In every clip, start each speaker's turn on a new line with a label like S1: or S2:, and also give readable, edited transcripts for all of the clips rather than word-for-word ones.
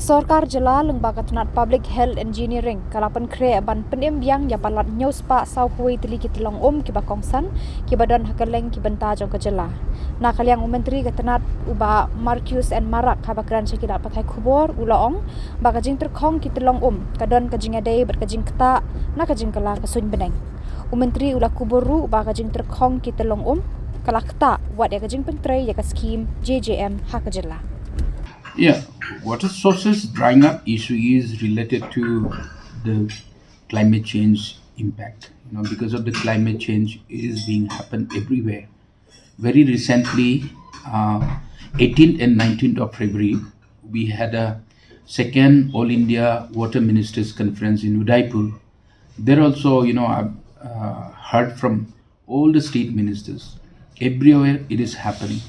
S1: Sorkar jela lengbaga tenat public health engineering kala Pynkhreh ban penim biang ya palat news pa sau hui tili ki Tyllong ki bakongsan ki badon hakaleng ki benta jong kejela na kaliang menteri ketenat uba Marcus and Marak habakran sekida pakai Khubor ulaong ba kajing Tyrkhong ki Tyllong kadon kajing adai ber kajing keta na kajing kala kasun beneng menteri ula Khuboru ba kajing Tyrkhong ki Tyllong kala keta wat ya kajing Pynkhreh ya ka scheme JJM hakajela.
S2: Yeah, water sources drying up issue is related to the climate change impact. Because of the climate change, it is being happen everywhere. Very recently, 18th and 19th of February, we had a second All India Water Ministers Conference in Udaipur. There also, I've heard from all the state ministers. Everywhere it is happening.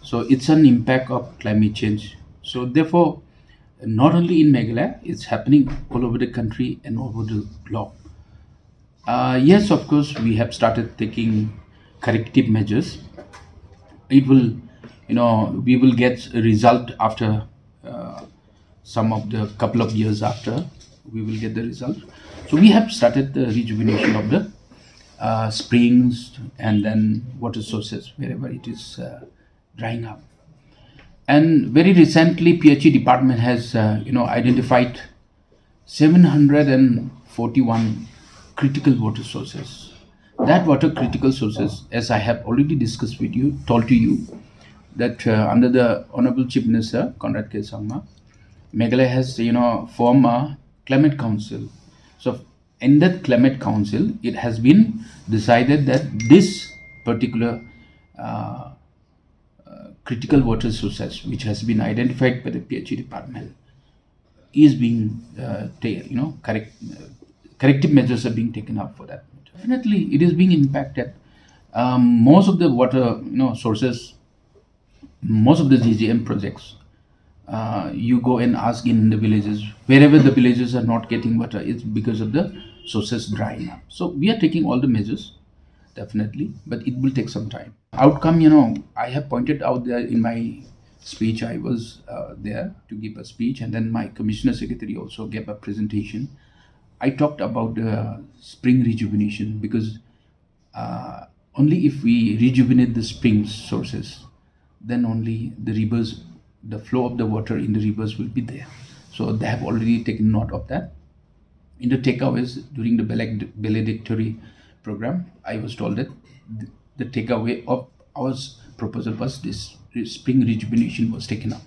S2: So it's an impact of climate change. So therefore, not only in Meghalaya, it's happening all over the country and all over the globe. Yes, of course, we have started taking corrective measures. It will, we will get a result after some of the couple of years after we will get the result. So we have started the rejuvenation of the springs and then water sources wherever it is drying up. And very recently, PHE department has, identified 741 critical water sources. That water critical sources, as I have already discussed with you, told to you, that under the Honorable Chief Minister, Conrad K. Samla, Meghalaya has, formed a climate council. So in that climate council, it has been decided that this particular critical water sources, which has been identified by the PHE department, is being corrective measures are being taken up for that. Definitely, it is being impacted. Most of the water, sources, most of the JJM projects, you go and ask in the villages, wherever the villages are not getting water, it's because of the sources drying up. So we are taking all the measures, definitely, but it will take some time. Outcome, I have pointed out there in my speech. I was there to give a speech, and then my commissioner secretary also gave a presentation. I talked about the spring rejuvenation, because only if we rejuvenate the spring sources, then only the rivers, the flow of the water in the rivers will be there. So they have already taken note of that. In the takeaways during the valedictory program, I was told that the takeaway of our proposal was this spring rejuvenation was taken up.